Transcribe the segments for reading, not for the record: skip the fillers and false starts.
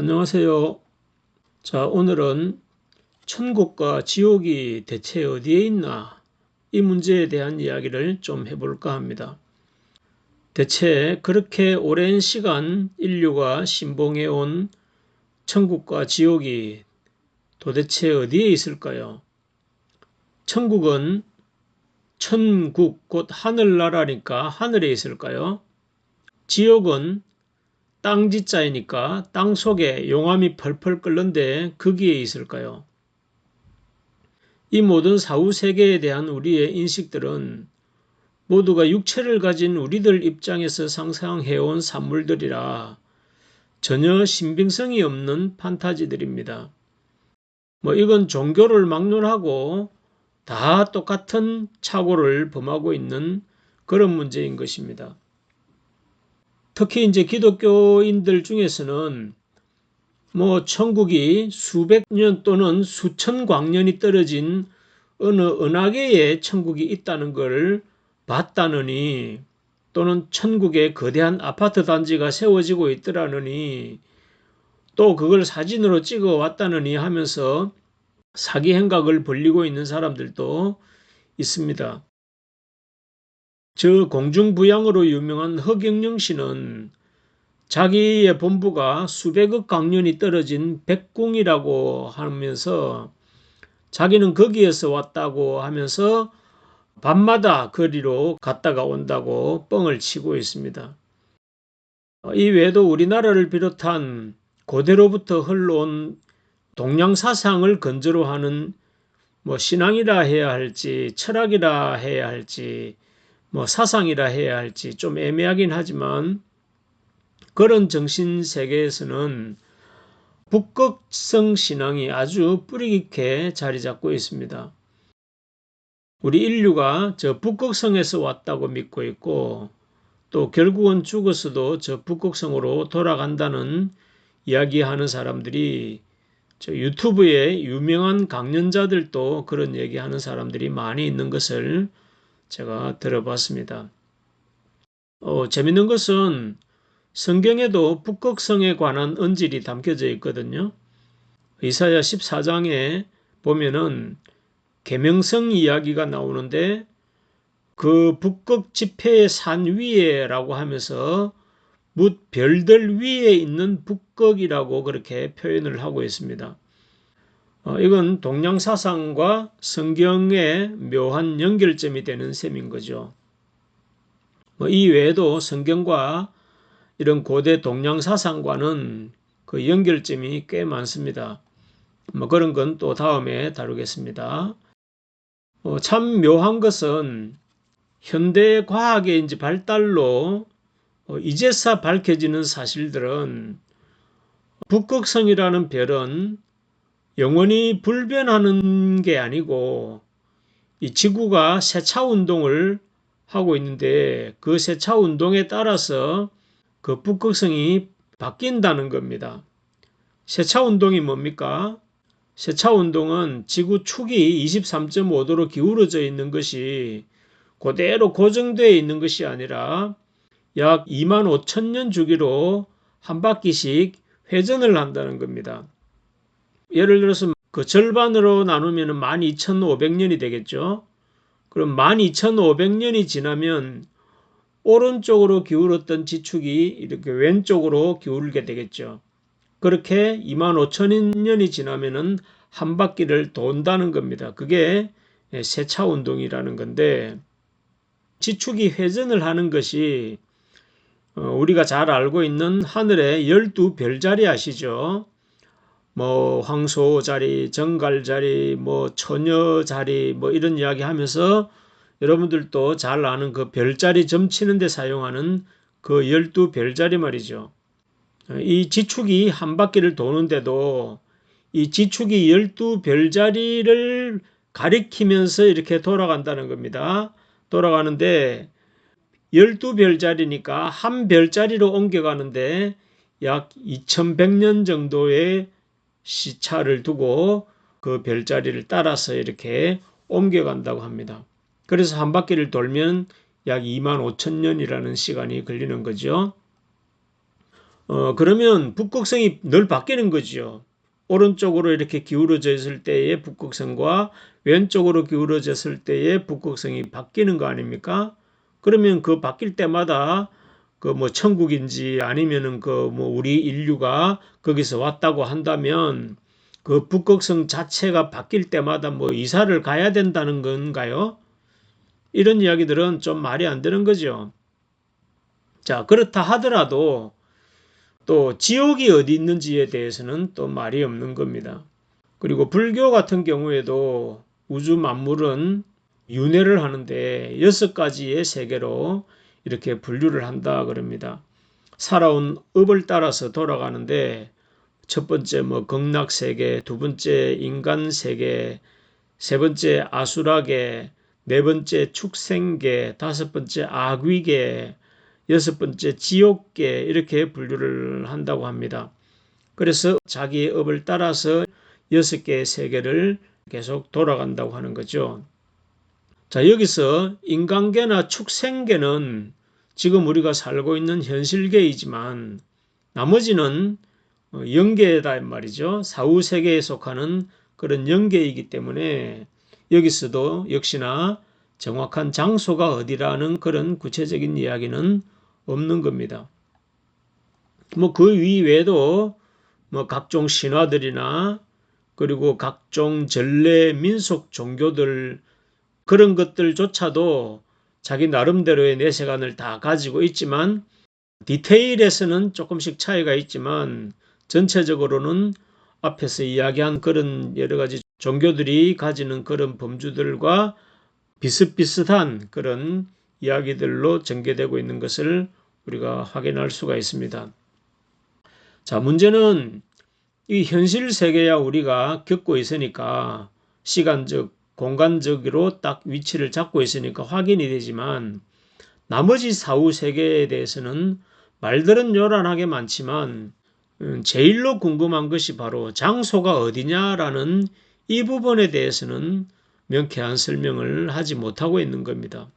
안녕하세요. 자, 오늘은 천국과 지옥이 대체 어디에 있나? 이 문제에 대한 이야기를 좀 해볼까 합니다. 대체 그렇게 오랜 시간 인류가 신봉해온 천국과 지옥이 도대체 어디에 있을까요? 천국은 천국, 곧 하늘나라니까 하늘에 있을까요? 지옥은 땅지자이니까 땅 속에 용암이 펄펄 끓는데 거기에 있을까요? 이 모든 사후세계에 대한 우리의 인식들은 모두가 육체를 가진 우리들 입장에서 상상해온 산물들이라 전혀 신빙성이 없는 판타지들입니다. 이건 종교를 막론하고 다 똑같은 착오를 범하고 있는 그런 문제인 것입니다. 특히 이제 기독교인들 중에서는 천국이 수백 년 또는 수천 광년이 떨어진 어느 은하계에 천국이 있다는 걸 봤다느니, 또는 천국에 거대한 아파트 단지가 세워지고 있더라느니, 또 그걸 사진으로 찍어 왔다느니 하면서 사기 행각을 벌리고 있는 사람들도 있습니다. 저 공중부양으로 유명한 허경영 씨는 자기의 본부가 수백억 광년이 떨어진 백궁이라고 하면서 자기는 거기에서 왔다고 하면서 밤마다 거리로 갔다가 온다고 뻥을 치고 있습니다. 이 외에도 우리나라를 비롯한 고대로부터 흘러온 동양 사상을 근저로 하는 신앙이라 해야 할지 철학이라 해야 할지 사상이라 해야 할지 좀 애매하긴 하지만, 그런 정신세계에서는 북극성 신앙이 아주 뿌리 깊게 자리 잡고 있습니다. 우리 인류가 저 북극성에서 왔다고 믿고 있고, 또 결국은 죽어서도 저 북극성으로 돌아간다는 이야기하는 사람들이, 저 유튜브에 유명한 강연자들도 그런 얘기하는 사람들이 많이 있는 것을 제가 들어봤습니다. 재밌는 것은 성경에도 북극성에 관한 언질이 담겨져 있거든요. 이사야 14장에 보면은 계명성 이야기가 나오는데, 그 북극 지폐의 산 위에라고 하면서 뭇 별들 위에 있는 북극이라고 그렇게 표현을 하고 있습니다. 이건 동양사상과 성경의 묘한 연결점이 되는 셈인 거죠. 이 외에도 성경과 이런 고대 동양사상과는 그 연결점이 꽤 많습니다. 그런 건 또 다음에 다루겠습니다. 참 묘한 것은 현대 과학의 이제 발달로 이제서 밝혀지는 사실들은, 북극성이라는 별은 영원히 불변하는 게 아니고 이 지구가 세차 운동을 하고 있는데, 그 세차 운동에 따라서 그 북극성이 바뀐다는 겁니다. 세차 운동이 뭡니까? 세차 운동은 지구 축이 23.5도로 기울어져 있는 것이 그대로 고정되어 있는 것이 아니라 약 25,000년 주기로 한 바퀴씩 회전을 한다는 겁니다. 예를 들어서 그 절반으로 나누면 12,500년이 되겠죠. 그럼 12,500년이 지나면 오른쪽으로 기울었던 지축이 이렇게 왼쪽으로 기울게 되겠죠. 그렇게 25,000년이 지나면은 한 바퀴를 돈다는 겁니다. 그게 세차 운동이라는 건데, 지축이 회전을 하는 것이 우리가 잘 알고 있는 하늘의 12별자리 아시죠? 황소자리, 정갈자리, 처녀자리 이런 이야기 하면서 여러분들도 잘 아는 그 별자리 점치는 데 사용하는 그 12별자리 말이죠. 이 지축이 한 바퀴를 도는데도 이 지축이 12별자리를 가리키면서 이렇게 돌아간다는 겁니다. 돌아가는데 12별자리니까 한 별자리로 옮겨가는데 약 2100년 정도의 시차를 두고 그 별자리를 따라서 이렇게 옮겨간다고 합니다. 그래서 한 바퀴를 돌면 약 25,000년이라는 시간이 걸리는 거죠. 그러면 북극성이 늘 바뀌는 거죠. 오른쪽으로 이렇게 기울어져 있을 때의 북극성과 왼쪽으로 기울어졌을 때의 북극성이 바뀌는 거 아닙니까? 그러면 그 바뀔 때마다 그 뭐 천국인지 아니면은 그 뭐 우리 인류가 거기서 왔다고 한다면 그 북극성 자체가 바뀔 때마다 뭐 이사를 가야 된다는 건가요? 이런 이야기들은 좀 말이 안 되는 거죠. 자, 그렇다 하더라도 또 지옥이 어디 있는지에 대해서는 또 말이 없는 겁니다. 그리고 불교 같은 경우에도 우주 만물은 윤회를 하는데 6가지의 세계로 이렇게 분류를 한다 그럽니다. 살아온 업을 따라서 돌아가는데 첫 번째 뭐 극락세계, 두 번째 인간세계, 세 번째 아수라계, 네 번째 축생계, 다섯 번째 아귀계, 여섯 번째 지옥계 이렇게 분류를 한다고 합니다. 그래서 자기의 업을 따라서 6개의 세계를 계속 돌아간다고 하는 거죠. 자, 여기서 인간계나 축생계는 지금 우리가 살고 있는 현실계이지만 나머지는 영계다 말이죠. 사후세계에 속하는 그런 영계이기 때문에 여기서도 역시나 정확한 장소가 어디라는 그런 구체적인 이야기는 없는 겁니다. 뭐 그 이외에도 뭐 각종 신화들이나 그리고 각종 전래 민속 종교들 그런 것들조차도 자기 나름대로의 내세관을 다 가지고 있지만 디테일에서는 조금씩 차이가 있지만 전체적으로는 앞에서 이야기한 그런 여러 가지 종교들이 가지는 그런 범주들과 비슷비슷한 그런 이야기들로 전개되고 있는 것을 우리가 확인할 수가 있습니다. 자, 문제는 이 현실 세계야 우리가 겪고 있으니까 시간적, 공간적으로 딱 위치를 잡고 있으니까 확인이 되지만 나머지 사후 세계에 대해서는 말들은 요란하게 많지만 제일로 궁금한 것이 바로 장소가 어디냐라는 이 부분에 대해서는 명쾌한 설명을 하지 못하고 있는 겁니다.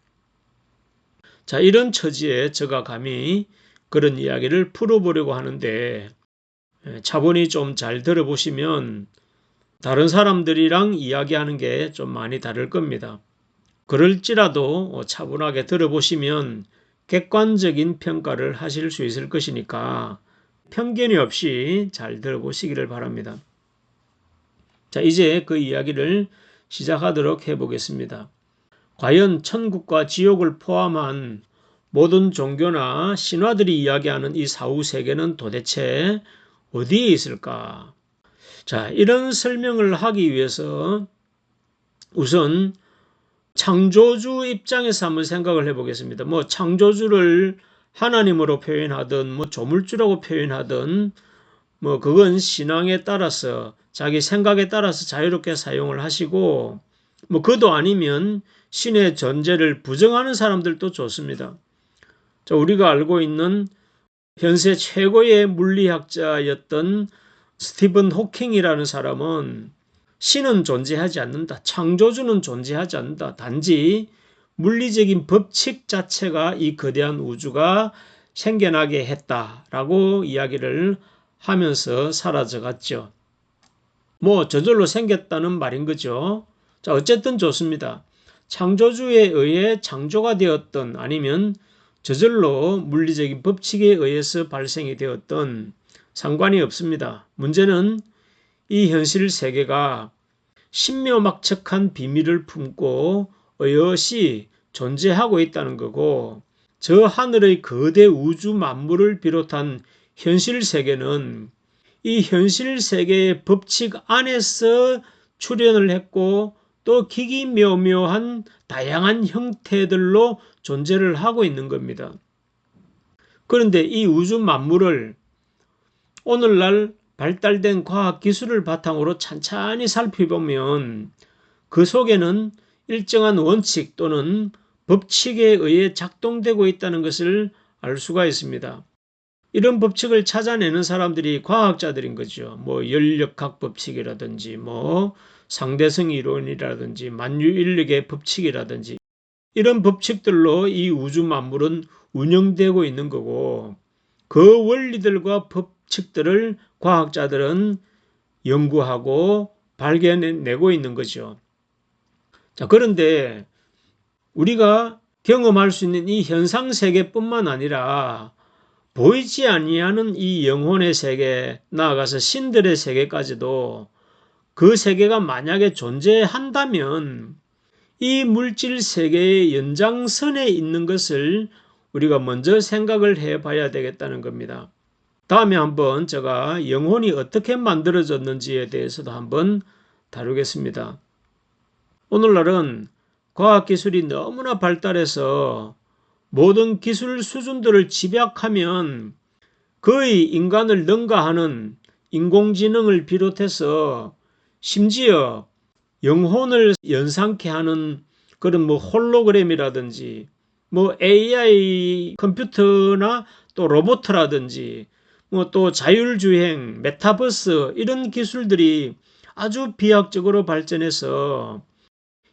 자, 이런 처지에 제가 감히 그런 이야기를 풀어보려고 하는데 차분히 좀 잘 들어보시면 다른 사람들이랑 이야기하는 게 좀 많이 다를 겁니다. 그럴지라도 차분하게 들어보시면 객관적인 평가를 하실 수 있을 것이니까 편견이 없이 잘 들어보시기를 바랍니다. 자, 이제 그 이야기를 시작하도록 해보겠습니다. 과연 천국과 지옥을 포함한 모든 종교나 신화들이 이야기하는 이 사후 세계는 도대체 어디에 있을까? 자, 이런 설명을 하기 위해서 우선 창조주 입장에서 한번 생각을 해보겠습니다. 뭐 창조주를 하나님으로 표현하든 뭐 조물주라고 표현하든 뭐 그건 신앙에 따라서 자기 생각에 따라서 자유롭게 사용을 하시고 뭐 그도 아니면 신의 존재를 부정하는 사람들도 좋습니다. 자, 우리가 알고 있는 현세 최고의 물리학자였던 스티븐 호킹이라는 사람은 신은 존재하지 않는다. 창조주는 존재하지 않는다. 단지 물리적인 법칙 자체가 이 거대한 우주가 생겨나게 했다라고 이야기를 하면서 사라져갔죠. 뭐 저절로 생겼다는 말인 거죠. 자, 어쨌든 좋습니다. 창조주에 의해 창조가 되었던 아니면 저절로 물리적인 법칙에 의해서 발생이 되었던 상관이 없습니다. 문제는 이 현실 세계가 신묘막측한 비밀을 품고 의엇이 존재하고 있다는 거고 저 하늘의 거대 우주 만물을 비롯한 현실 세계는 이 현실 세계의 법칙 안에서 출현을 했고 또 기기묘묘한 다양한 형태들로 존재를 하고 있는 겁니다. 그런데 이 우주 만물을 오늘날 발달된 과학 기술을 바탕으로 찬찬히 살펴보면 그 속에는 일정한 원칙 또는 법칙에 의해 작동되고 있다는 것을 알 수가 있습니다. 이런 법칙을 찾아내는 사람들이 과학자들인 거죠. 뭐 열역학 법칙이라든지 뭐 상대성 이론이라든지 만유인력의 법칙이라든지 이런 법칙들로 이 우주 만물은 운영되고 있는 거고 그 원리들과 법칙들을 과학자들은 연구하고 발견해내고 있는 거죠. 자, 그런데 우리가 경험할 수 있는 이 현상 세계뿐만 아니라 보이지 아니하는 이 영혼의 세계, 나아가서 신들의 세계까지도 그 세계가 만약에 존재한다면 이 물질 세계의 연장선에 있는 것을 우리가 먼저 생각을 해봐야 되겠다는 겁니다. 다음에 한번 제가 영혼이 어떻게 만들어졌는지에 대해서도 한번 다루겠습니다. 오늘날은 과학기술이 너무나 발달해서 모든 기술 수준들을 집약하면 거의 인간을 능가하는 인공지능을 비롯해서 심지어 영혼을 연상케 하는 그런 홀로그램이라든지 AI 컴퓨터나 또 로봇이라든지 또 자율주행, 메타버스 이런 기술들이 아주 비약적으로 발전해서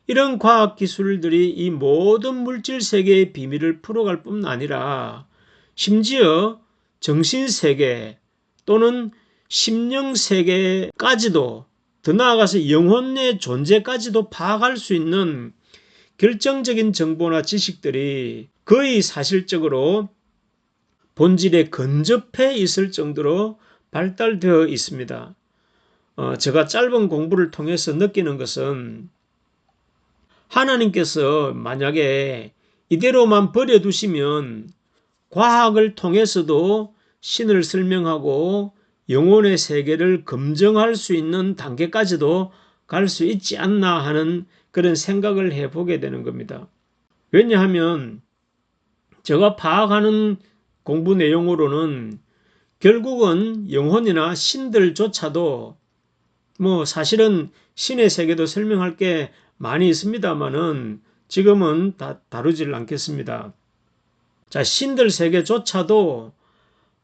이런 과학기술들이 이 모든 물질 세계의 비밀을 풀어갈 뿐 아니라 심지어 정신세계 또는 심령세계까지도 더 나아가서 영혼의 존재까지도 파악할 수 있는 결정적인 정보나 지식들이 거의 사실적으로 본질에 근접해 있을 정도로 발달되어 있습니다. 제가 짧은 공부를 통해서 느끼는 것은 하나님께서 만약에 이대로만 버려두시면 과학을 통해서도 신을 설명하고 영혼의 세계를 검증할 수 있는 단계까지도 갈 수 있지 않나 하는 그런 생각을 해보게 되는 겁니다. 왜냐하면 제가 파악하는 공부 내용으로는 결국은 영혼이나 신들조차도 사실은 신의 세계도 설명할 게 많이 있습니다만은 지금은 다루질 않겠습니다. 자, 신들 세계조차도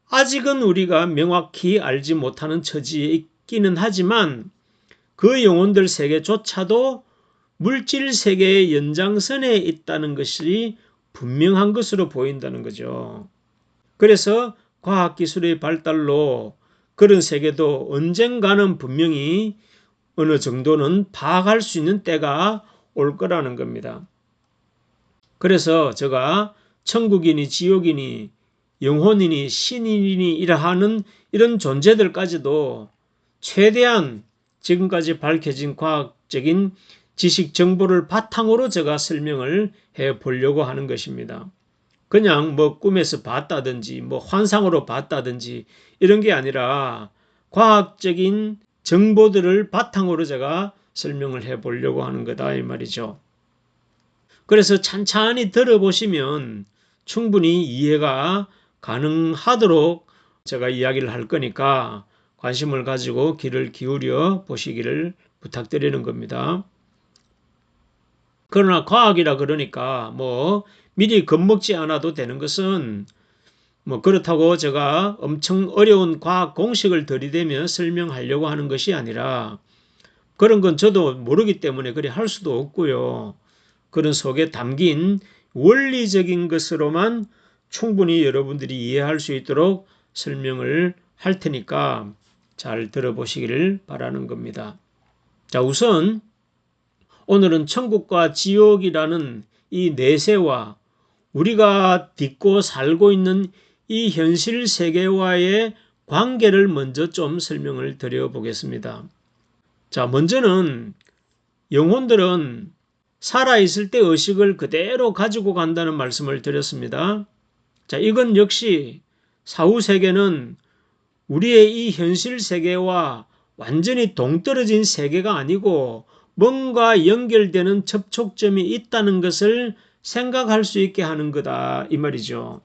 아직은 우리가 명확히 알지 못하는 처지에 있기는 하지만 그 영혼들 세계조차도 물질 세계의 연장선에 있다는 것이 분명한 것으로 보인다는 거죠. 그래서 과학기술의 발달로 그런 세계도 언젠가는 분명히 어느 정도는 파악할 수 있는 때가 올 거라는 겁니다. 그래서 제가 천국이니 지옥이니 영혼이니 신이니 이러하는 이런 존재들까지도 최대한 지금까지 밝혀진 과학적인 지식 정보를 바탕으로 제가 설명을 해 보려고 하는 것입니다. 그냥 꿈에서 봤다든지 환상으로 봤다든지 이런 게 아니라 과학적인 정보들을 바탕으로 제가 설명을 해 보려고 하는 거다 이 말이죠. 그래서 찬찬히 들어보시면 충분히 이해가 가능하도록 제가 이야기를 할 거니까 관심을 가지고 귀를 기울여 보시기를 부탁드리는 겁니다. 그러나 과학이라 그러니까 미리 겁먹지 않아도 되는 것은 그렇다고 제가 엄청 어려운 과학 공식을 들이대며 설명하려고 하는 것이 아니라 그런 건 저도 모르기 때문에 그리 할 수도 없고요. 그런 속에 담긴 원리적인 것으로만 충분히 여러분들이 이해할 수 있도록 설명을 할 테니까 잘 들어보시기를 바라는 겁니다. 자, 우선 오늘은 천국과 지옥이라는 이 내세와 우리가 딛고 살고 있는 이 현실 세계와의 관계를 먼저 좀 설명을 드려보겠습니다. 자, 먼저는 영혼들은 살아있을 때 의식을 그대로 가지고 간다는 말씀을 드렸습니다. 자, 이건 역시 사후 세계는 우리의 이 현실 세계와 완전히 동떨어진 세계가 아니고 뭔가 연결되는 접촉점이 있다는 것을 생각할 수 있게 하는 거다 이 말이죠.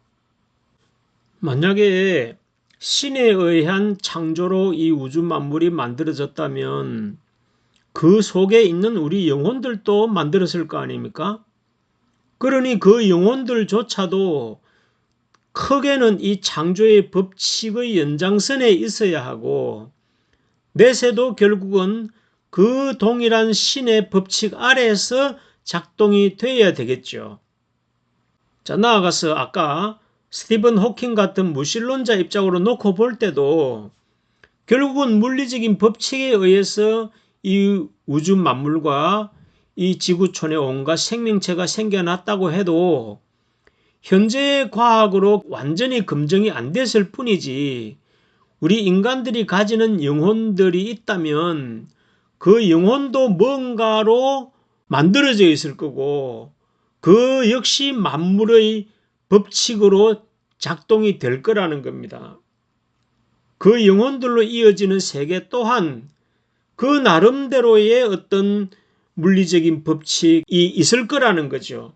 만약에 신에 의한 창조로 이 우주 만물이 만들어졌다면 그 속에 있는 우리 영혼들도 만들었을 거 아닙니까? 그러니 그 영혼들조차도 크게는 이 창조의 법칙의 연장선에 있어야 하고 내세도 결국은 그 동일한 신의 법칙 아래에서 작동이 되어야 되겠죠. 자, 나아가서 아까 스티븐 호킹 같은 무신론자 입장으로 놓고 볼 때도 결국은 물리적인 법칙에 의해서 이 우주 만물과 이 지구촌에 온갖 생명체가 생겨났다고 해도 현재의 과학으로 완전히 검증이 안 됐을 뿐이지, 우리 인간들이 가지는 영혼들이 있다면 그 영혼도 뭔가로 만들어져 있을 거고 그 역시 만물의 법칙으로 작동이 될 거라는 겁니다. 그 영혼들로 이어지는 세계 또한 그 나름대로의 어떤 물리적인 법칙이 있을 거라는 거죠.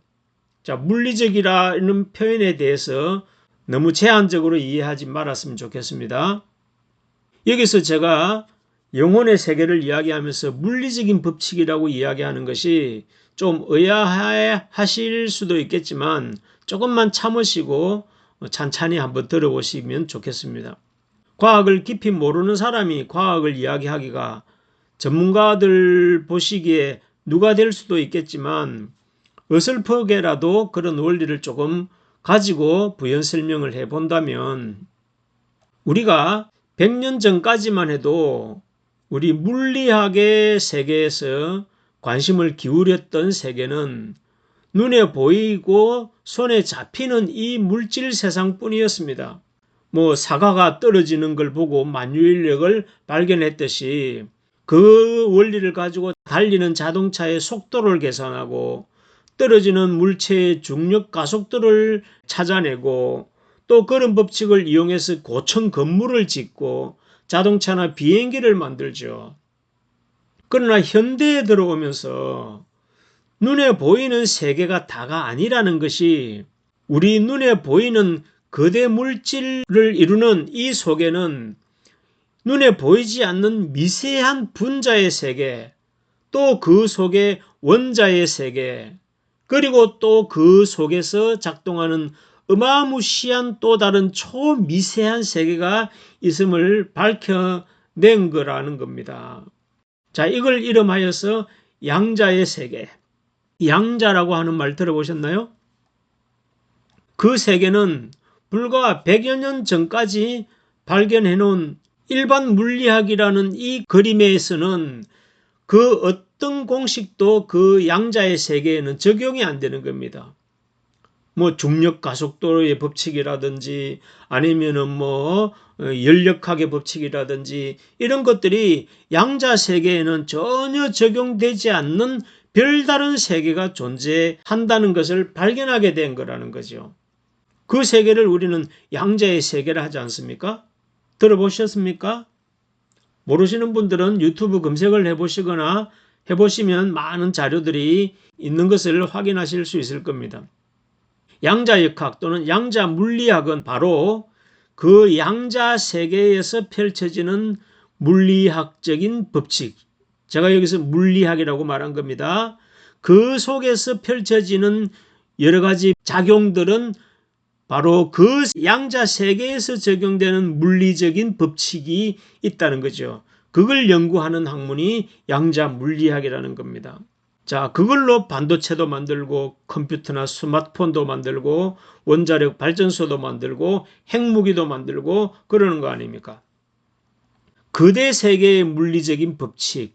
자, 물리적이라는 표현에 대해서 너무 제한적으로 이해하지 말았으면 좋겠습니다. 여기서 제가 영혼의 세계를 이야기하면서 물리적인 법칙이라고 이야기하는 것이 좀 의아하실 수도 있겠지만 조금만 참으시고 찬찬히 한번 들어보시면 좋겠습니다. 과학을 깊이 모르는 사람이 과학을 이야기하기가 전문가들 보시기에 누가 될 수도 있겠지만 어설프게라도 그런 원리를 조금 가지고 부연 설명을 해본다면, 우리가 100년 전까지만 해도 우리 물리학의 세계에서 관심을 기울였던 세계는 눈에 보이고 손에 잡히는 이 물질 세상뿐이었습니다. 사과가 떨어지는 걸 보고 만유인력을 발견했듯이 그 원리를 가지고 달리는 자동차의 속도를 계산하고 떨어지는 물체의 중력 가속도를 찾아내고 또 그런 법칙을 이용해서 고층 건물을 짓고 자동차나 비행기를 만들죠. 그러나 현대에 들어오면서 눈에 보이는 세계가 다가 아니라는 것이, 우리 눈에 보이는 거대 물질을 이루는 이 속에는 눈에 보이지 않는 미세한 분자의 세계, 또 그 속에 원자의 세계, 그리고 또 그 속에서 작동하는 어마무시한 또 다른 초미세한 세계가 있음을 밝혀낸 거라는 겁니다. 자, 이걸 이름하여서 양자의 세계. 양자라고 하는 말 들어보셨나요? 그 세계는 불과 100여 년 전까지 발견해 놓은 일반 물리학이라는 이 그림에서는 그 어떤 공식도 그 양자의 세계에는 적용이 안 되는 겁니다. 중력 가속도의 법칙이라든지 아니면은 연력학의 법칙이라든지 이런 것들이 양자 세계에는 전혀 적용되지 않는 별다른 세계가 존재한다는 것을 발견하게 된 거라는 거죠. 그 세계를 우리는 양자의 세계를 하지 않습니까? 들어보셨습니까? 모르시는 분들은 유튜브 검색을 해보시거나 해보시면 많은 자료들이 있는 것을 확인하실 수 있을 겁니다. 양자역학 또는 양자 물리학은 바로 그 양자 세계에서 펼쳐지는 물리학적인 법칙, 제가 여기서 물리학이라고 말한 겁니다. 그 속에서 펼쳐지는 여러 가지 작용들은 바로 그 양자 세계에서 적용되는 물리적인 법칙이 있다는 거죠. 그걸 연구하는 학문이 양자 물리학이라는 겁니다. 자, 그걸로 반도체도 만들고 컴퓨터나 스마트폰도 만들고 원자력 발전소도 만들고 핵무기도 만들고 그러는 거 아닙니까? 거대 세계의 물리적인 법칙,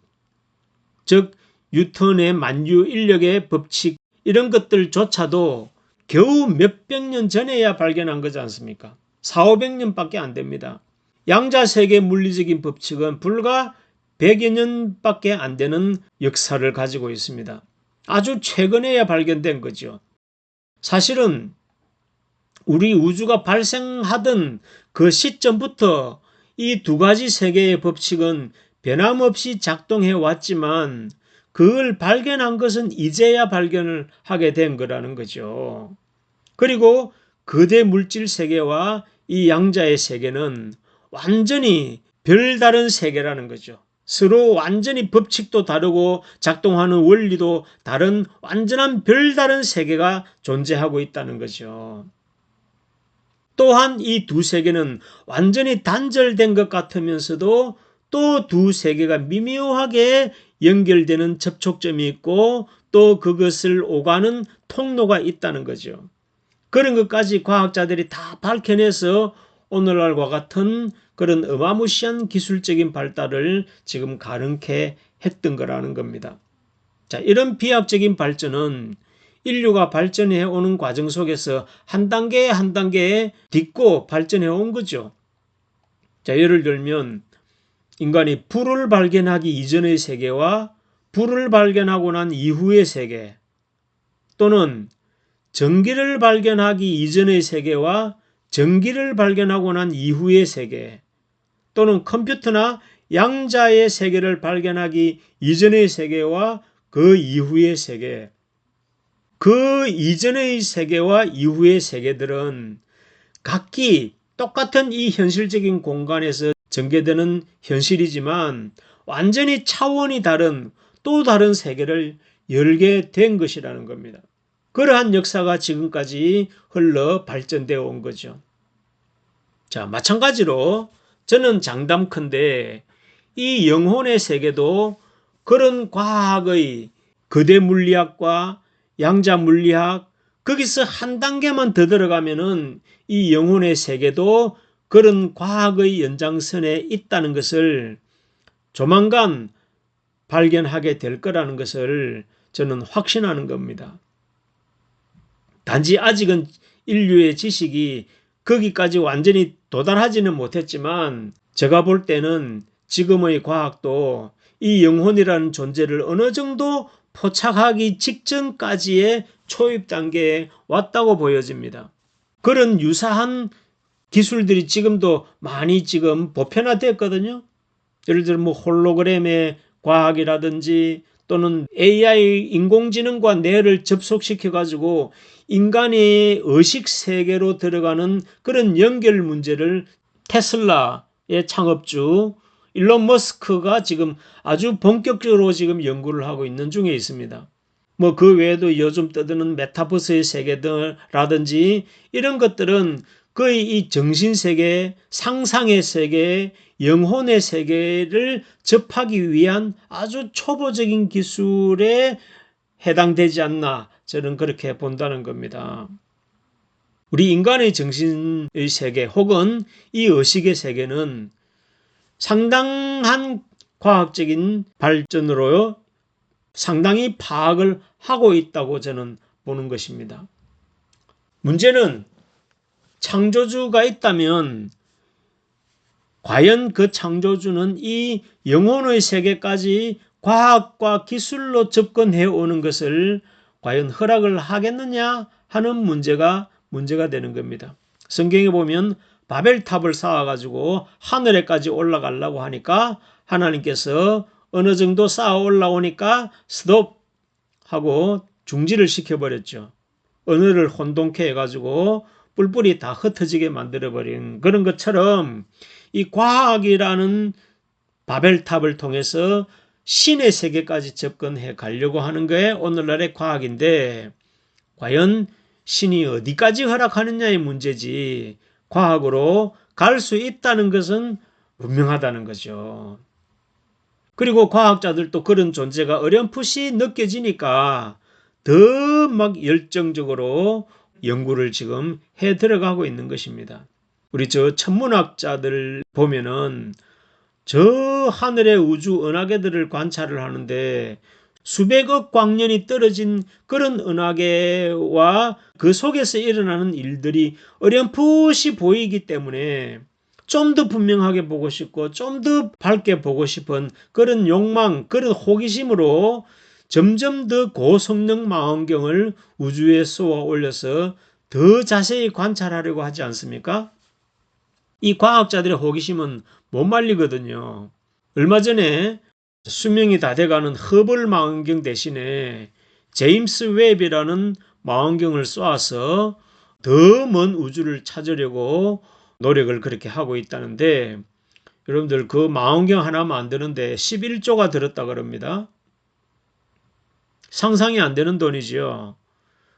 즉 뉴턴의 만유 인력의 법칙, 이런 것들조차도 겨우 몇백 년 전에야 발견한 거지 않습니까? 400~500년밖에 안 됩니다. 양자 세계 물리적인 법칙은 불과 100여 년밖에 안 되는 역사를 가지고 있습니다. 아주 최근에야 발견된 거죠. 사실은 우리 우주가 발생하던 그 시점부터 이 두 가지 세계의 법칙은 변함없이 작동해 왔지만 그걸 발견한 것은 이제야 발견을 하게 된 거라는 거죠. 그리고 거대 물질 세계와 이 양자의 세계는 완전히 별다른 세계라는 거죠. 서로 완전히 법칙도 다르고 작동하는 원리도 다른 완전한 별다른 세계가 존재하고 있다는 거죠. 또한 이 두 세계는 완전히 단절된 것 같으면서도 또 두 세계가 미묘하게 연결되는 접촉점이 있고 또 그것을 오가는 통로가 있다는 거죠. 그런 것까지 과학자들이 다 밝혀내서 오늘날과 같은 그런 어마무시한 기술적인 발달을 지금 가능케 했던 거라는 겁니다. 자, 이런 비약적인 발전은 인류가 발전해 오는 과정 속에서 한 단계 한 단계 딛고 발전해 온 거죠. 자, 예를 들면 인간이 불을 발견하기 이전의 세계와 불을 발견하고 난 이후의 세계, 또는 전기를 발견하기 이전의 세계와 전기를 발견하고 난 이후의 세계, 또는 컴퓨터나 양자의 세계를 발견하기 이전의 세계와 그 이후의 세계, 그 이전의 세계와 이후의 세계들은 각기 똑같은 이 현실적인 공간에서 전개되는 현실이지만 완전히 차원이 다른 또 다른 세계를 열게 된 것이라는 겁니다. 그러한 역사가 지금까지 흘러 발전되어 온 거죠. 자, 마찬가지로 저는 장담컨대 이 영혼의 세계도 그런 과학의 거대 물리학과 양자 물리학, 거기서 한 단계만 더 들어가면은 이 영혼의 세계도 그런 과학의 연장선에 있다는 것을 조만간 발견하게 될 거라는 것을 저는 확신하는 겁니다. 단지 아직은 인류의 지식이 거기까지 완전히 도달하지는 못했지만 제가 볼 때는 지금의 과학도 이 영혼이라는 존재를 어느 정도 포착하기 직전까지의 초입 단계에 왔다고 보여집니다. 그런 유사한 기술들이 지금도 많이 지금 보편화됐거든요. 예를 들어 뭐 홀로그램의 과학이라든지 또는 AI 인공지능과 뇌를 접속시켜 가지고 인간의 의식 세계로 들어가는 그런 연결 문제를 테슬라의 창업주 일론 머스크가 지금 아주 본격적으로 지금 연구를 하고 있는 중에 있습니다. 뭐 그 외에도 요즘 떠드는 메타버스의 세계라든지 이런 것들은 거의 이 정신세계, 상상의 세계, 영혼의 세계를 접하기 위한 아주 초보적인 기술에 해당되지 않나 저는 그렇게 본다는 겁니다. 우리 인간의 정신의 세계 혹은 이 의식의 세계는 상당한 과학적인 발전으로 상당히 파악을 하고 있다고 저는 보는 것입니다. 문제는 창조주가 있다면 과연 그 창조주는 이 영혼의 세계까지 과학과 기술로 접근해 오는 것을 과연 허락을 하겠느냐 하는 문제가 되는 겁니다. 성경에 보면 바벨탑을 쌓아가지고 하늘에까지 올라가려고 하니까 하나님께서 어느 정도 쌓아 올라오니까 스톱 하고 중지를 시켜버렸죠. 언어를 혼동케 해가지고 뿔뿔이 다 흩어지게 만들어버린 그런 것처럼 이 과학이라는 바벨탑을 통해서 신의 세계까지 접근해 가려고 하는 게 오늘날의 과학인데 과연 신이 어디까지 허락하느냐의 문제지 과학으로 갈 수 있다는 것은 분명하다는 거죠. 그리고 과학자들도 그런 존재가 어렴풋이 느껴지니까 더 막 열정적으로 연구를 지금 해 들어가고 있는 것입니다. 우리 저 천문학자들 보면은 저 하늘의 우주 은하계들을 관찰을 하는데 수백억 광년이 떨어진 그런 은하계와 그 속에서 일어나는 일들이 어렴풋이 보이기 때문에 좀 더 분명하게 보고 싶고 좀 더 밝게 보고 싶은 그런 욕망, 그런 호기심으로 점점 더 고성능 망원경을 우주에 쏘아 올려서 더 자세히 관찰하려고 하지 않습니까? 이 과학자들의 호기심은 못 말리거든요. 얼마 전에 수명이 다 돼가는 허블 망원경 대신에 제임스 웹이라는 망원경을 쏘아서 더 먼 우주를 찾으려고 노력을 그렇게 하고 있다는데 여러분들 그 망원경 하나 만드는데 11조가 들었다 그럽니다. 상상이 안 되는 돈이지요.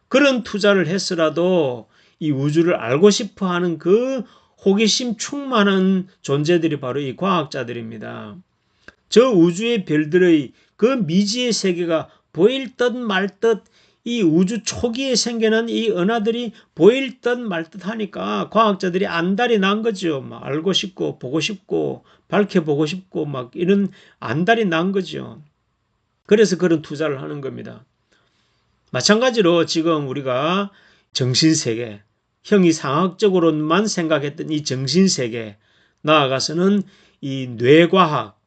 그런 투자를 했으라도 이 우주를 알고 싶어 하는 그 호기심 충만한 존재들이 바로 이 과학자들입니다. 저 우주의 별들의 그 미지의 세계가 보일 듯 말 듯 이 우주 초기에 생겨난 이 은하들이 보일 듯 말 듯 하니까 과학자들이 안달이 난 거죠. 막 알고 싶고 보고 싶고 밝혀보고 싶고 막 이런 안달이 난 거죠. 그래서 그런 투자를 하는 겁니다. 마찬가지로 지금 우리가 정신세계, 형이상학적으로만 생각했던 이 정신세계, 나아가서는 이 뇌과학,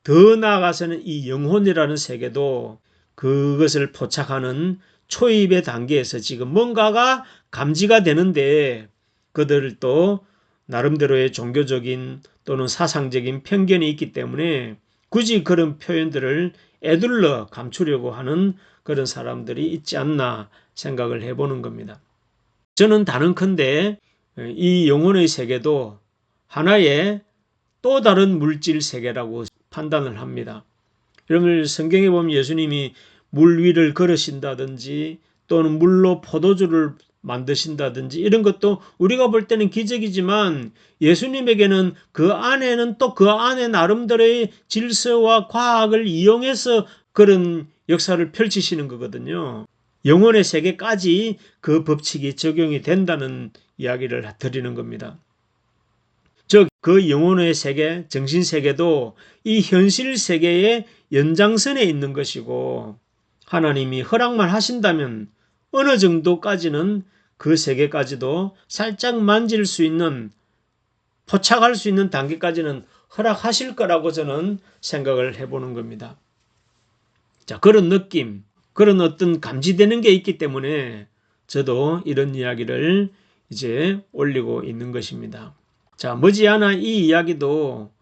더 나아가서는 이 영혼이라는 세계도 그것을 포착하는 초입의 단계에서 지금 뭔가가 감지가 되는데 그들도 나름대로의 종교적인 또는 사상적인 편견이 있기 때문에 굳이 그런 표현들을 애둘러 감추려고 하는 그런 사람들이 있지 않나 생각을 해보는 겁니다. 저는 다른컨대 이 영혼의 세계도 하나의 또 다른 물질 세계라고 판단을 합니다. 여러분 성경에 보면 예수님이 물 위를 걸으신다든지 또는 물로 포도주를 만드신다든지 이런 것도 우리가 볼 때는 기적이지만 예수님에게는 그 안에는 또 그 안에 나름대로의 질서와 과학을 이용해서 그런 역사를 펼치시는 거거든요. 영혼의 세계까지 그 법칙이 적용이 된다는 이야기를 드리는 겁니다. 즉, 그 영혼의 세계, 정신세계도 이 현실 세계의 연장선에 있는 것이고 하나님이 허락만 하신다면 어느 정도까지는 그 세계까지도 살짝 만질 수 있는, 포착할 수 있는 단계까지는 허락하실 거라고 저는 생각을 해보는 겁니다. 자, 그런 느낌, 그런 어떤 감지되는 게 있기 때문에 저도 이런 이야기를 이제 올리고 있는 것입니다. 자, 머지않아 이 이야기도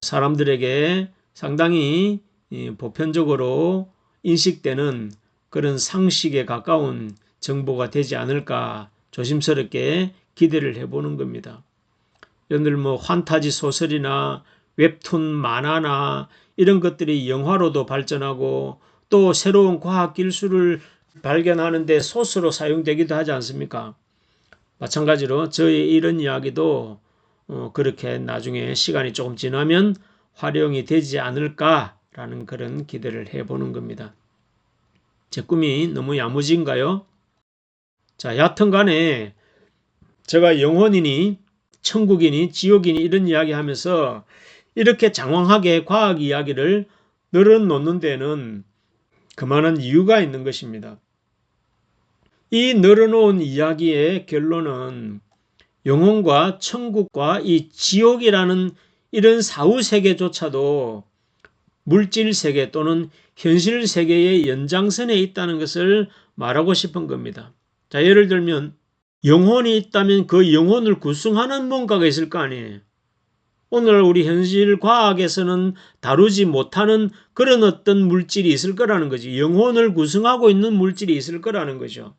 사람들에게 상당히 보편적으로 인식되는 그런 상식에 가까운 정보가 되지 않을까 조심스럽게 기대를 해보는 겁니다. 여러분들 뭐 판타지 소설이나 웹툰 만화나 이런 것들이 영화로도 발전하고 또 새로운 과학 기술을 발견하는데 소스로 사용되기도 하지 않습니까? 마찬가지로 저의 이런 이야기도 그렇게 나중에 시간이 조금 지나면 활용이 되지 않을까라는 그런 기대를 해보는 겁니다. 제 꿈이 너무 야무진가요? 자, 여하튼 간에 제가 영혼이니 천국이니 지옥이니 이런 이야기 하면서 이렇게 장황하게 과학 이야기를 늘어놓는 데는 그만한 이유가 있는 것입니다. 이 늘어놓은 이야기의 결론은 영혼과 천국과 이 지옥이라는 이런 사후세계조차도 물질세계 또는 현실세계의 연장선에 있다는 것을 말하고 싶은 겁니다. 자, 예를 들면 영혼이 있다면 그 영혼을 구성하는 뭔가가 있을 거 아니에요. 오늘 우리 현실 과학에서는 다루지 못하는 그런 어떤 물질이 있을 거라는 거지. 영혼을 구성하고 있는 물질이 있을 거라는 거죠.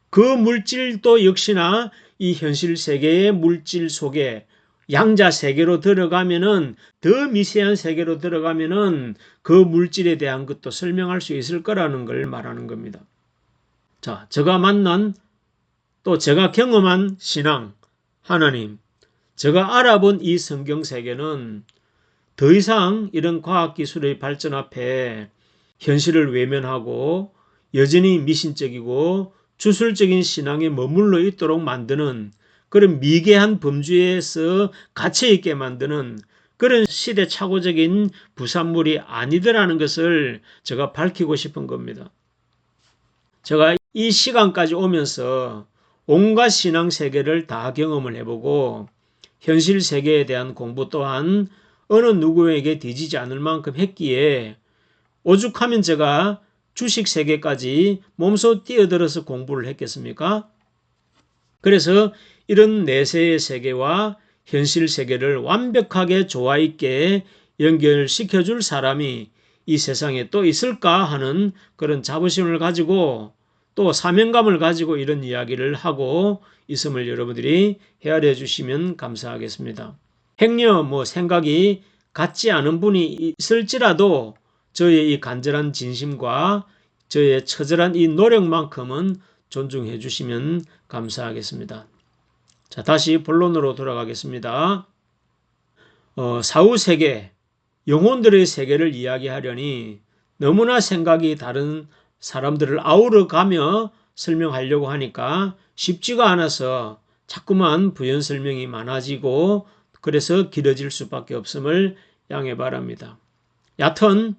그 물질도 역시나 이 현실 세계의 물질 속에 양자 세계로 들어가면은 더 미세한 세계로 들어가면은 그 물질에 대한 것도 설명할 수 있을 거라는 걸 말하는 겁니다. 자, 제가 만난 또 제가 경험한 신앙, 하나님, 제가 알아본 이 성경 세계는 더 이상 이런 과학기술의 발전 앞에 현실을 외면하고 여전히 미신적이고 주술적인 신앙에 머물러 있도록 만드는 그런 미개한 범주에서 갇혀있게 만드는 그런 시대착오적인 부산물이 아니더라는 것을 제가 밝히고 싶은 겁니다. 제가 이 시간까지 오면서 온갖 신앙 세계를 다 경험을 해보고 현실 세계에 대한 공부 또한 어느 누구에게 뒤지지 않을 만큼 했기에 오죽하면 제가 주식 세계까지 몸소 뛰어들어서 공부를 했겠습니까? 그래서 이런 내세의 세계와 현실 세계를 완벽하게 조화 있게 연결시켜줄 사람이 이 세상에 또 있을까 하는 그런 자부심을 가지고 또 사명감을 가지고 이런 이야기를 하고 있음을 여러분들이 헤아려 주시면 감사하겠습니다. 행여 생각이 같지 않은 분이 있을지라도 저의 이 간절한 진심과 저의 처절한 이 노력만큼은 존중해 주시면 감사하겠습니다. 자, 다시 본론으로 돌아가겠습니다. 사후세계, 영혼들의 세계를 이야기하려니 너무나 생각이 다른 사람들을 아우러 가며 설명하려고 하니까 쉽지가 않아서 자꾸만 부연 설명이 많아지고 그래서 길어질 수밖에 없음을 양해 바랍니다. 여하튼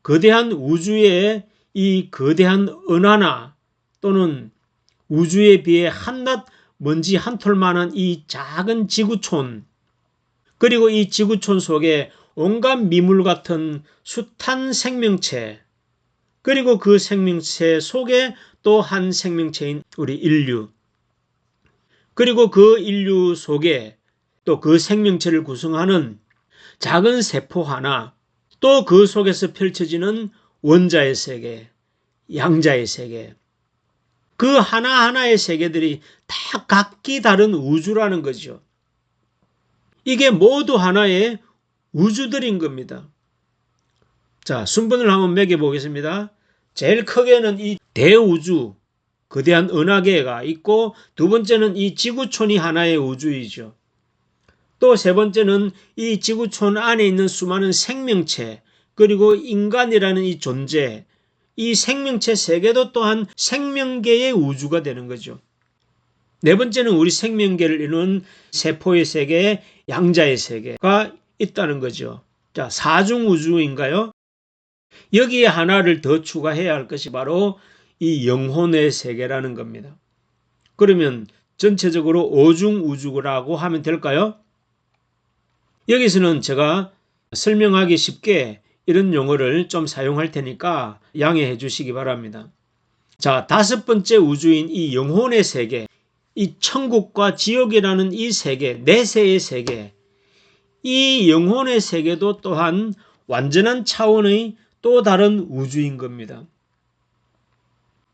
거대한 우주의 이 거대한 은하나 또는 우주에 비해 한낱 먼지 한 톨만한 이 작은 지구촌, 그리고 이 지구촌 속에 온갖 미물 같은 숱한 생명체, 그리고 그 생명체 속에 또 한 생명체인 우리 인류, 그리고 그 인류 속에 또 그 생명체를 구성하는 작은 세포 하나, 또 그 속에서 펼쳐지는 원자의 세계, 양자의 세계, 그 하나하나의 세계들이 다 각기 다른 우주라는 거죠. 이게 모두 하나의 우주들인 겁니다. 자, 순번을 한번 매겨보겠습니다. 제일 크게는 이 대우주, 거대한 은하계가 있고, 두 번째는 이 지구촌이 하나의 우주이죠. 또 세 번째는 이 지구촌 안에 있는 수많은 생명체, 그리고 인간이라는 이 존재, 이 생명체 세계도 또한 생명계의 우주가 되는 거죠. 네 번째는 우리 생명계를 이루는 세포의 세계, 양자의 세계가 있다는 거죠. 자, 사중우주인가요? 여기에 하나를 더 추가해야 할 것이 바로 이 영혼의 세계라는 겁니다. 그러면 전체적으로 오중우주라고 하면 될까요? 여기서는 제가 설명하기 쉽게 이런 용어를 좀 사용할 테니까 양해해 주시기 바랍니다. 자, 다섯 번째 우주인 이 영혼의 세계, 이 천국과 지옥이라는 이 세계, 내세의 세계, 이 영혼의 세계도 또한 완전한 차원의 또 다른 우주인 겁니다.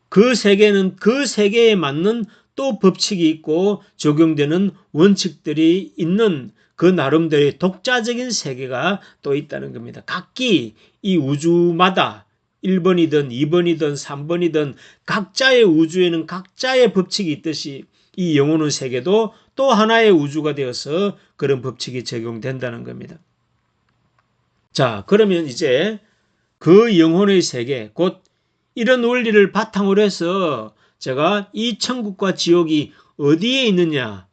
그 세계는 그 세계에 맞는 또 법칙이 있고 적용되는 원칙들이 있는 그 나름대로의 독자적인 세계가 또 있다는 겁니다. 각기 이 우주마다 1번이든 2번이든 3번이든 각자의 우주에는 각자의 법칙이 있듯이 이 영혼의 세계도 또 하나의 우주가 되어서 그런 법칙이 적용된다는 겁니다. 자, 그러면 이제 그 영혼의 세계, 곧 이런 원리를 바탕으로 해서 제가 이 천국과 지옥이 어디에 있느냐라는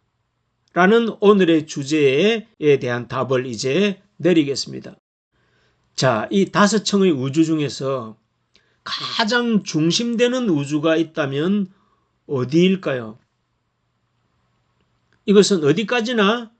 오늘의 주제에 대한 답을 이제 내리겠습니다. 자, 이 다섯 층의 우주 중에서 가장 중심되는 우주가 있다면 어디일까요? 이것은 어디까지나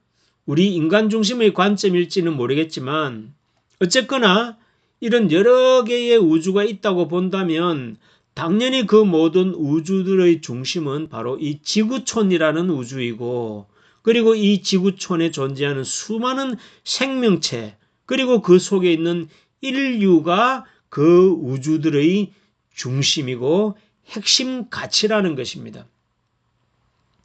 우리 인간 중심의 관점일지는 모르겠지만 어쨌거나 이런 여러 개의 우주가 있다고 본다면 당연히 그 모든 우주들의 중심은 바로 이 지구촌이라는 우주이고, 그리고 이 지구촌에 존재하는 수많은 생명체, 그리고 그 속에 있는 인류가 그 우주들의 중심이고 핵심 가치라는 것입니다.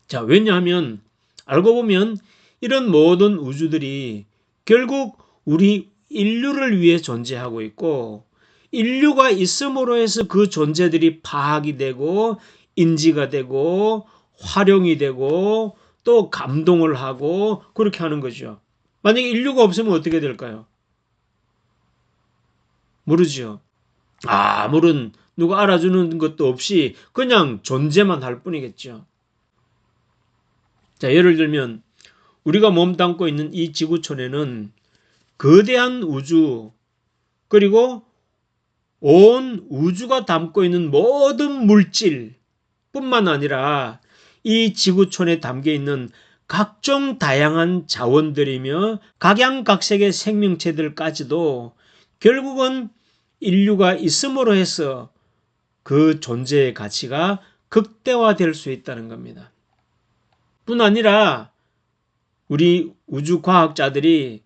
자, 왜냐하면 알고 보면 이런 모든 우주들이 결국 우리 인류를 위해 존재하고 있고, 인류가 있음으로 해서 그 존재들이 파악이 되고 인지가 되고 활용이 되고 또 감동을 하고 그렇게 하는 거죠. 만약에 인류가 없으면 어떻게 될까요? 모르죠. 아무런 누가 알아주는 것도 없이 그냥 존재만 할 뿐이겠죠. 자, 예를 들면 우리가 몸담고 있는 이 지구촌에는 거대한 우주, 그리고 온 우주가 담고 있는 모든 물질 뿐만 아니라 이 지구촌에 담겨 있는 각종 다양한 자원들이며 각양각색의 생명체들까지도 결국은 인류가 있음으로 해서 그 존재의 가치가 극대화될 수 있다는 겁니다. 뿐 아니라 우리 우주과학자들이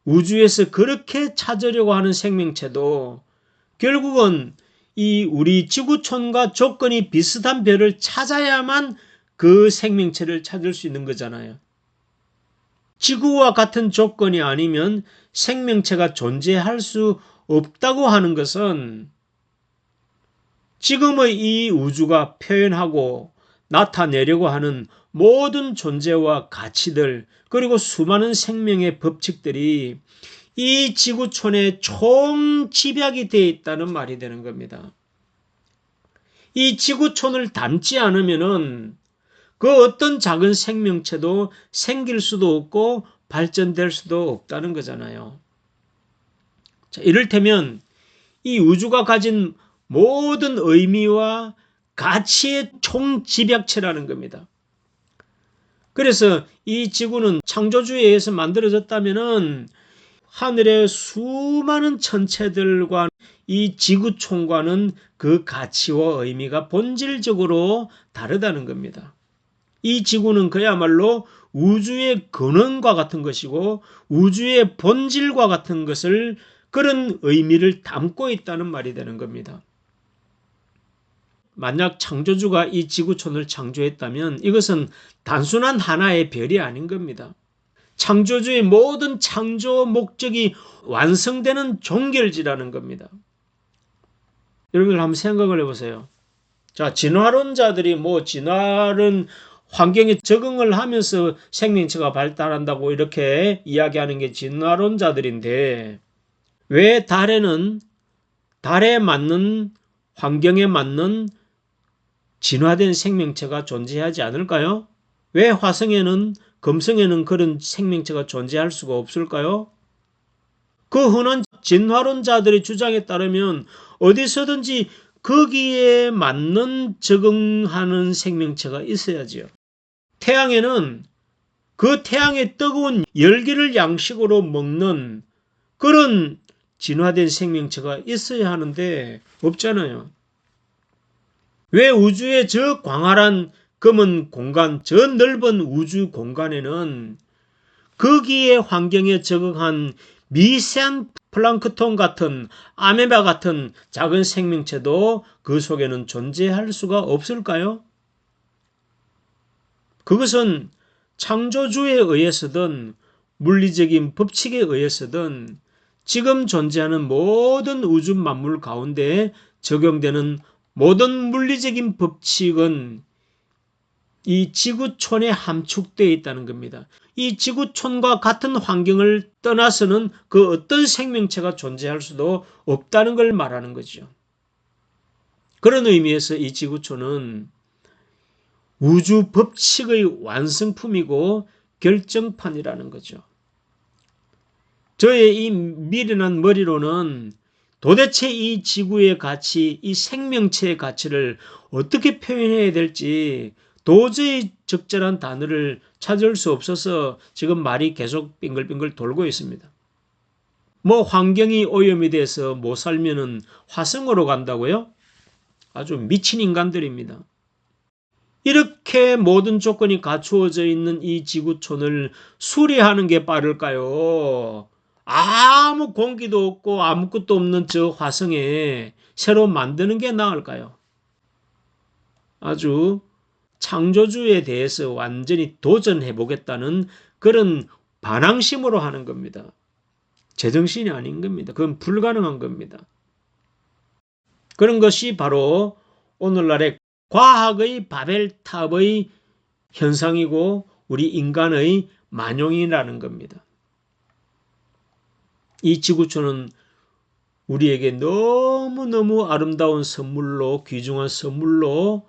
우주에서 그렇게 찾으려고 하는 생명체도 결국은 이 우리 지구촌과 조건이 비슷한 별을 찾아야만 그 생명체를 찾을 수 있는 거잖아요. 지구와 같은 조건이 아니면 생명체가 존재할 수 없다고 하는 것은 지금의 이 우주가 표현하고 나타내려고 하는 모든 존재와 가치들, 그리고 수많은 생명의 법칙들이 이 지구촌에 총집약이 되어 있다는 말이 되는 겁니다. 이 지구촌을 닮지 않으면은 그 어떤 작은 생명체도 생길 수도 없고 발전될 수도 없다는 거잖아요. 자, 이를테면 이 우주가 가진 모든 의미와 가치의 총집약체라는 겁니다. 그래서 이 지구는 창조주에 의해서 만들어졌다면은 하늘의 수많은 천체들과 이 지구촌과는 그 가치와 의미가 본질적으로 다르다는 겁니다. 이 지구는 그야말로 우주의 근원과 같은 것이고 우주의 본질과 같은 것을 그런 의미를 담고 있다는 말이 되는 겁니다. 만약 창조주가 이 지구촌을 창조했다면 이것은 단순한 하나의 별이 아닌 겁니다. 창조주의 모든 창조 목적이 완성되는 종결지라는 겁니다. 여러분들 한번 생각을 해보세요. 자, 진화론자들이 진화는 환경에 적응을 하면서 생명체가 발달한다고 이렇게 이야기하는 게 진화론자들인데 왜 달에는 달에 맞는 환경에 맞는 진화된 생명체가 존재하지 않을까요? 왜 화성에는 금성에는 그런 생명체가 존재할 수가 없을까요? 그 흔한 진화론자들의 주장에 따르면 어디서든지 거기에 맞는 적응하는 생명체가 있어야지요. 태양에는 그 태양의 뜨거운 열기를 양식으로 먹는 그런 진화된 생명체가 있어야 하는데 없잖아요. 왜 우주의 저 광활한 검은 공간, 저 넓은 우주 공간에는 거기에 환경에 적응한 미세한 플랑크톤 같은 아메바 같은 작은 생명체도 그 속에는 존재할 수가 없을까요? 그것은 창조주에 의해서든 물리적인 법칙에 의해서든 지금 존재하는 모든 우주 만물 가운데 적용되는 모든 물리적인 법칙은 이 지구촌에 함축되어 있다는 겁니다. 이 지구촌과 같은 환경을 떠나서는 그 어떤 생명체가 존재할 수도 없다는 걸 말하는 거죠. 그런 의미에서 이 지구촌은 우주 법칙의 완성품이고 결정판이라는 거죠. 저의 이 미련한 머리로는 도대체 이 지구의 가치, 이 생명체의 가치를 어떻게 표현해야 될지 도저히 적절한 단어를 찾을 수 없어서 지금 말이 계속 빙글빙글 돌고 있습니다. 환경이 오염이 돼서 못 살면은 화성으로 간다고요? 아주 미친 인간들입니다. 이렇게 모든 조건이 갖추어져 있는 이 지구촌을 수리하는 게 빠를까요? 아무 공기도 없고 아무것도 없는 저 화성에 새로 만드는 게 나을까요? 아주 창조주에 대해서 완전히 도전해 보겠다는 그런 반항심으로 하는 겁니다. 제정신이 아닌 겁니다. 그건 불가능한 겁니다. 그런 것이 바로 오늘날의 과학의 바벨탑의 현상이고 우리 인간의 만용이라는 겁니다. 이 지구촌은 우리에게 너무너무 아름다운 선물로 귀중한 선물로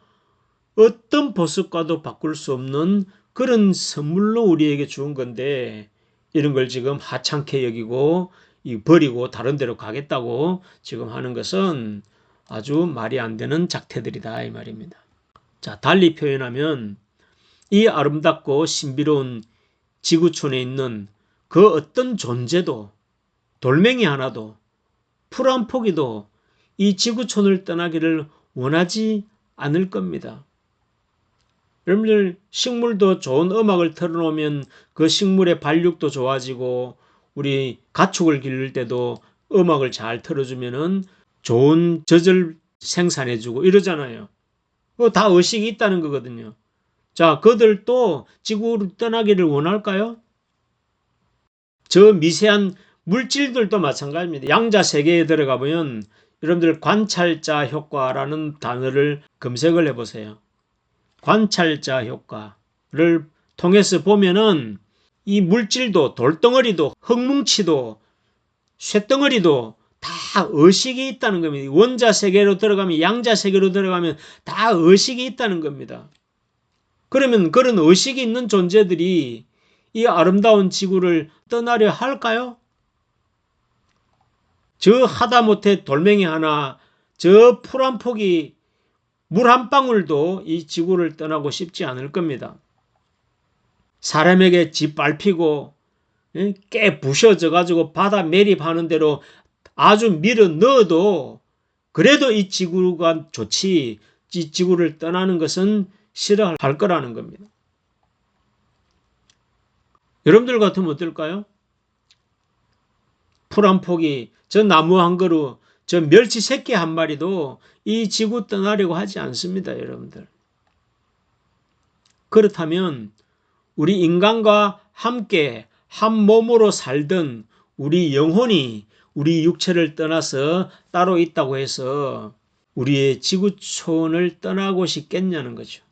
어떤 보석과도 바꿀 수 없는 그런 선물로 우리에게 주은 건데 이런 걸 지금 하찮게 여기고 버리고 다른 데로 가겠다고 지금 하는 것은 아주 말이 안 되는 작태들이다 이 말입니다. 자, 달리 표현하면 이 아름답고 신비로운 지구촌에 있는 그 어떤 존재도 돌멩이 하나도 풀 한 포기도 이 지구촌을 떠나기를 원하지 않을 겁니다. 여러분들 식물도 좋은 음악을 틀어놓으면 그 식물의 발육도 좋아지고 우리 가축을 기를 때도 음악을 잘 틀어주면은 좋은 젖을 생산해주고 이러잖아요. 그거 다 의식이 있다는 거거든요. 자, 그들도 지구를 떠나기를 원할까요? 저 미세한 물질들도 마찬가지입니다. 양자 세계에 들어가 보면 여러분들 관찰자 효과라는 단어를 검색을 해보세요. 관찰자 효과를 통해서 보면은 이 물질도 돌덩어리도 흙뭉치도 쇳덩어리도 다 다 의식이 있다는 겁니다. 원자 세계로 들어가면 양자 세계로 들어가면 다 의식이 있다는 겁니다. 그러면 그런 의식이 있는 존재들이 이 아름다운 지구를 떠나려 할까요? 저 하다못해 돌멩이 하나, 저 풀 한 폭이 물 한 방울도 이 지구를 떠나고 싶지 않을 겁니다. 사람에게 짓밟히고 깨 부셔져 가지고 바다 매립하는 대로 아주 밀어 넣어도 그래도 이 지구가 좋지, 이 지구를 떠나는 것은 싫어할 거라는 겁니다. 여러분들 같으면 어떨까요? 풀 한 폭이, 저 나무 한 그루, 저 멸치 새끼 한 마리도 이 지구 떠나려고 하지 않습니다, 여러분들. 그렇다면 우리 인간과 함께 한 몸으로 살던 우리 영혼이 우리 육체를 떠나서 따로 있다고 해서 우리의 지구촌을 떠나고 싶겠냐는 거죠.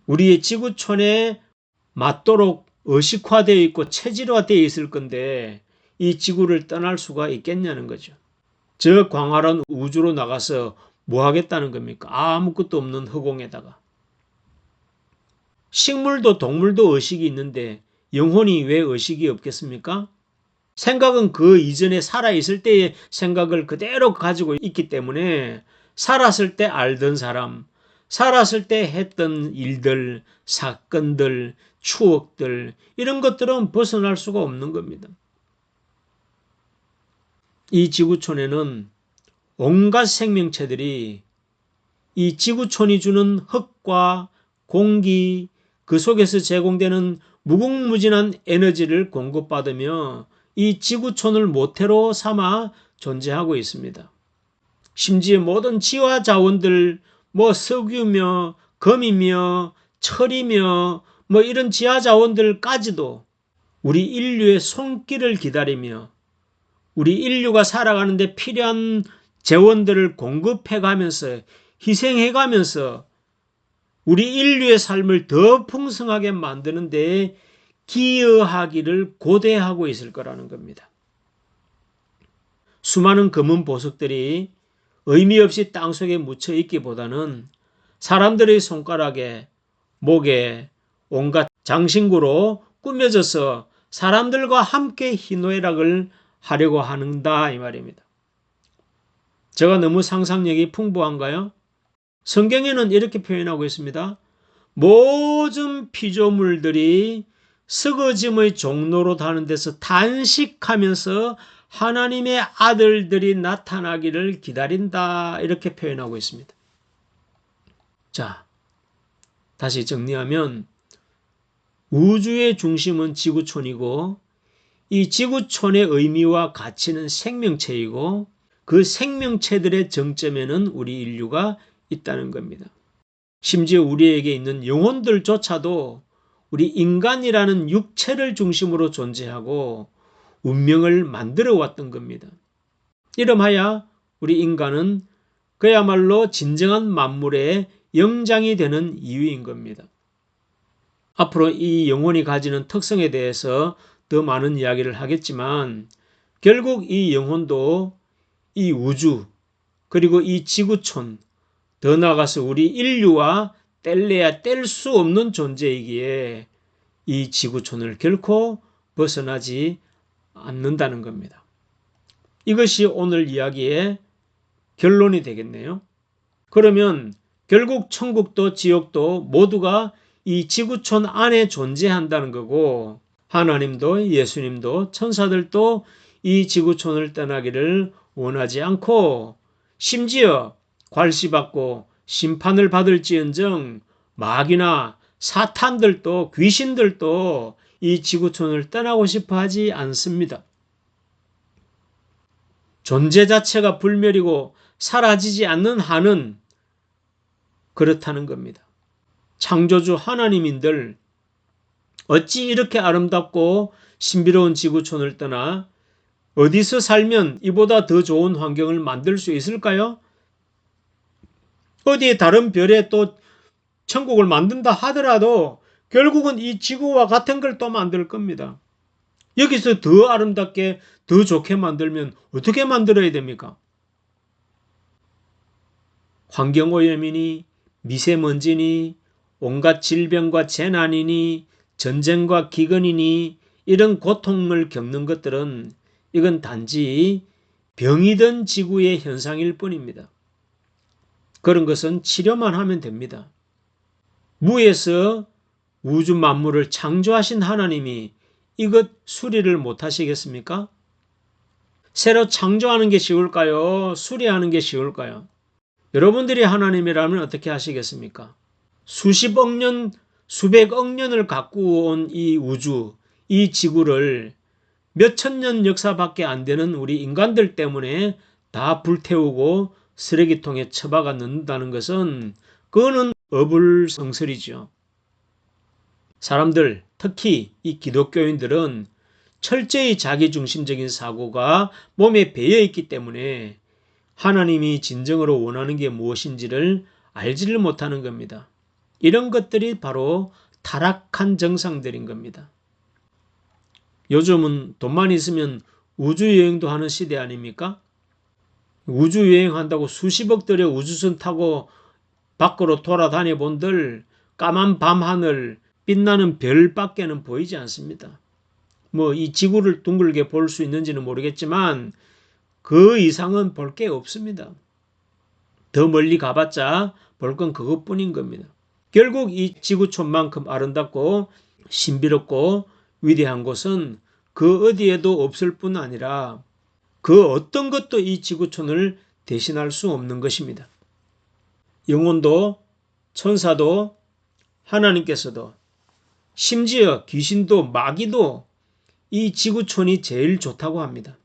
우리의 지구촌에 맞도록 의식화되어 있고 체질화되어 있을 건데 이 지구를 떠날 수가 있겠냐는 거죠. 저 광활한 우주로 나가서 뭐 하겠다는 겁니까? 아무것도 없는 허공에다가. 식물도 동물도 의식이 있는데 영혼이 왜 의식이 없겠습니까? 생각은 그 이전에 살아있을 때의 생각을 그대로 가지고 있기 때문에 살았을 때 알던 사람, 살았을 때 했던 일들, 사건들, 추억들 이런 것들은 벗어날 수가 없는 겁니다. 이 지구촌에는 온갖 생명체들이 이 지구촌이 주는 흙과 공기, 그 속에서 제공되는 무궁무진한 에너지를 공급받으며 이 지구촌을 모태로 삼아 존재하고 있습니다. 심지어 모든 지화 자원들, 석유며 금이며 철이며 이런 지하 자원들까지도 우리 인류의 손길을 기다리며 우리 인류가 살아가는데 필요한 재원들을 공급해가면서 희생해가면서 우리 인류의 삶을 더 풍성하게 만드는 데 기여하기를 고대하고 있을 거라는 겁니다. 수많은 검은 보석들이 의미 없이 땅속에 묻혀 있기보다는 사람들의 손가락에, 목에 온갖 장신구로 꾸며져서 사람들과 함께 희노애락을 하려고 하는다 이 말입니다. 제가 너무 상상력이 풍부한가요? 성경에는 이렇게 표현하고 있습니다. 모든 피조물들이 썩어짐의 종로로 가는 데서 단식하면서 하나님의 아들들이 나타나기를 기다린다 이렇게 표현하고 있습니다. 자, 다시 정리하면 우주의 중심은 지구촌이고 이 지구촌의 의미와 가치는 생명체이고 그 생명체들의 정점에는 우리 인류가 있다는 겁니다. 심지어 우리에게 있는 영혼들조차도 우리 인간이라는 육체를 중심으로 존재하고 운명을 만들어 왔던 겁니다. 이름하여 우리 인간은 그야말로 진정한 만물의 영장이 되는 이유인 겁니다. 앞으로 이 영혼이 가지는 특성에 대해서 더 많은 이야기를 하겠지만 결국 이 영혼도 이 우주 그리고 이 지구촌 더 나아가서 우리 인류와 뗄래야 뗄 수 없는 존재이기에 이 지구촌을 결코 벗어나지 않는다는 겁니다. 이것이 오늘 이야기의 결론이 되겠네요. 그러면 결국 천국도 지옥도 모두가 이 지구촌 안에 존재한다는 거고 하나님도 예수님도 천사들도 이 지구촌을 떠나기를 원하지 않고 심지어 괄시받고 심판을 받을지언정 마귀나 사탄들도 귀신들도 이 지구촌을 떠나고 싶어 하지 않습니다. 존재 자체가 불멸이고 사라지지 않는 한은 그렇다는 겁니다. 창조주 하나님인들 어찌 이렇게 아름답고 신비로운 지구촌을 떠나 어디서 살면 이보다 더 좋은 환경을 만들 수 있을까요? 어디에 다른 별에 또 천국을 만든다 하더라도 결국은 이 지구와 같은 걸 또 만들 겁니다. 여기서 더 아름답게 더 좋게 만들면 어떻게 만들어야 됩니까? 환경오염이니 미세먼지니 온갖 질병과 재난이니 전쟁과 기근이니 이런 고통을 겪는 것들은 이건 단지 병이 든 지구의 현상일 뿐입니다. 그런 것은 치료만 하면 됩니다. 무에서 우주 만물을 창조하신 하나님이 이것 수리를 못 하시겠습니까? 새로 창조하는 게 쉬울까요? 수리하는 게 쉬울까요? 여러분들이 하나님이라면 어떻게 하시겠습니까? 수십억 년, 수백억 년을 갖고 온 이 우주, 이 지구를 몇천 년 역사밖에 안 되는 우리 인간들 때문에 다 불태우고 쓰레기통에 처박아 넣는다는 것은 그거는 어불성설이죠. 사람들, 특히 이 기독교인들은 철저히 자기중심적인 사고가 몸에 배어 있기 때문에 하나님이 진정으로 원하는 게 무엇인지를 알지를 못하는 겁니다. 이런 것들이 바로 타락한 정상들인 겁니다. 요즘은 돈만 있으면 우주여행도 하는 시대 아닙니까? 우주여행한다고 수십억 들여 우주선 타고 밖으로 돌아다녀 본들 까만 밤하늘 빛나는 별밖에는 보이지 않습니다. 뭐 이 지구를 둥글게 볼 수 있는지는 모르겠지만 그 이상은 볼 게 없습니다. 더 멀리 가봤자 볼 건 그것뿐인 겁니다. 결국 이 지구촌만큼 아름답고 신비롭고 위대한 곳은 그 어디에도 없을 뿐 아니라 그 어떤 것도 이 지구촌을 대신할 수 없는 것입니다. 영혼도 천사도 하나님께서도 심지어 귀신도 마귀도 이 지구촌이 제일 좋다고 합니다.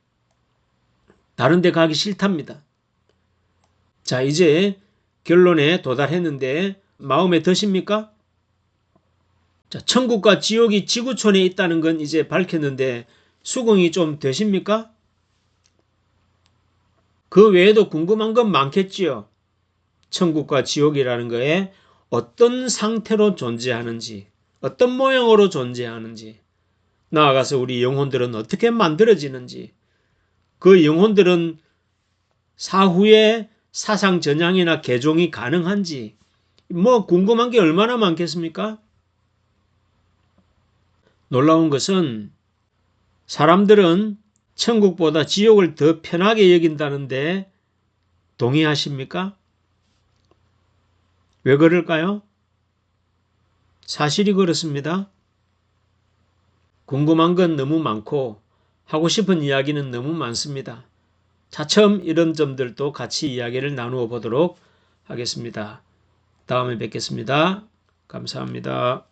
다른 데 가기 싫답니다. 자, 이제 결론에 도달했는데 마음에 드십니까? 자, 천국과 지옥이 지구촌에 있다는 건 이제 밝혔는데 수긍이 좀 되십니까? 그 외에도 궁금한 건 많겠지요. 천국과 지옥이라는 거에 어떤 상태로 존재하는지, 어떤 모양으로 존재하는지, 나아가서 우리 영혼들은 어떻게 만들어지는지, 그 영혼들은 사후에 사상 전향이나 개종이 가능한지, 뭐 궁금한 게 얼마나 많겠습니까? 놀라운 것은 사람들은 천국보다 지옥을 더 편하게 여긴다는데 동의하십니까? 왜 그럴까요? 사실이 그렇습니다. 궁금한 건 너무 많고 하고 싶은 이야기는 너무 많습니다. 차츰 이런 점들도 같이 이야기를 나누어 보도록 하겠습니다. 다음에 뵙겠습니다. 감사합니다.